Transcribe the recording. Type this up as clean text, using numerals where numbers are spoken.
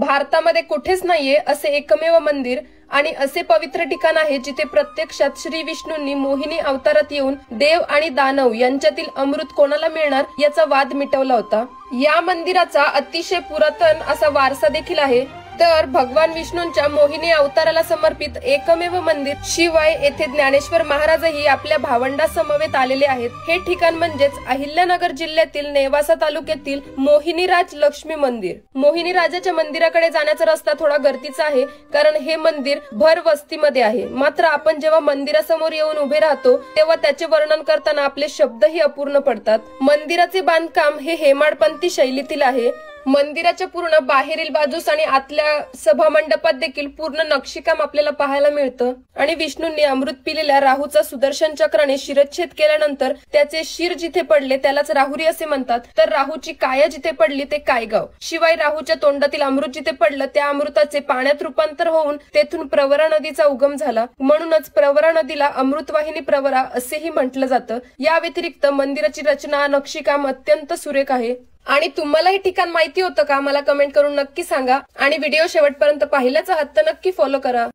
भारतामध्ये कुठेच नाहीये असे एकमेव मंदिर आणि असे पवित्र ठिकाण आहे जिथे प्रत्यक्षात श्री विष्णूंनी मोहिनी अवतारात येऊन देव आणि दानव यांच्यातील अमृत कोणाला मिळणार याचा वाद मिटवला होता। या मंदिराचा अतिशय पुरातन असा वारसा देखील आहे। तर भगवान विष्णूंच्या मोहिनी अवताराला समर्पित एकमेव मंदिर, शिवाय येथे ज्ञानेश्वर महाराजही आपल्या भावंडासमवेत आलेले आहेत। हे ठिकाण म्हणजेच अहिल्यानगर जिल्ह्यातील नेवासा तालुक्यातील मोहिनीराज लक्ष्मी मंदिर। मोहिनीराजाच्या मंदिराकडे जाण्याचा रस्ता थोडा गर्दीचा आहे, कारण हे मंदिर भर वस्तीमध्ये आहे। मात्र आपण जेव्हा मंदिरासमोर येऊन उभे राहतो तेव्हा त्याचे वर्णन करताना आपले शब्दही अपूर्ण पडतात। मंदिराचे बांधकाम हे हेमाडपंथी शैलीतील आहे। मंदिराच्या पूर्ण बाहेरील बाजूस आणि आतल्या सभा मंडपात देखील पूर्ण नक्षीकाम आपल्याला पाहायला मिळतं। आणि विष्णूंनी अमृत पिलेल्या राहूचा सुदर्शन चक्राने शिरच्छेद केल्यानंतर त्याचे शिर जिथे पडले त्यालाच राहुरी असे म्हणतात। तर राहूची काया जिथे पडली ते कायगाव। शिवाय राहूच्या तोंडातील अमृत जिथे पडलं त्या अमृताचे पाण्यात रूपांतर होऊन तेथून प्रवरा नदीचा उगम झाला, म्हणूनच प्रवरा नदीला अमृतवाहिनी प्रवरा असेही म्हटलं जातं। या व्यतिरिक्त मंदिराची रचना, नक्षीकाम अत्यंत सुरेख आहे। आणि तुम्हाला हे ठिकाण माहिती होतं का? मला कमेंट करून नक्की सांगा। आणि व्हिडिओ शेवटपर्यंत पाहिल्याचा आहात तर नक्की फॉलो करा।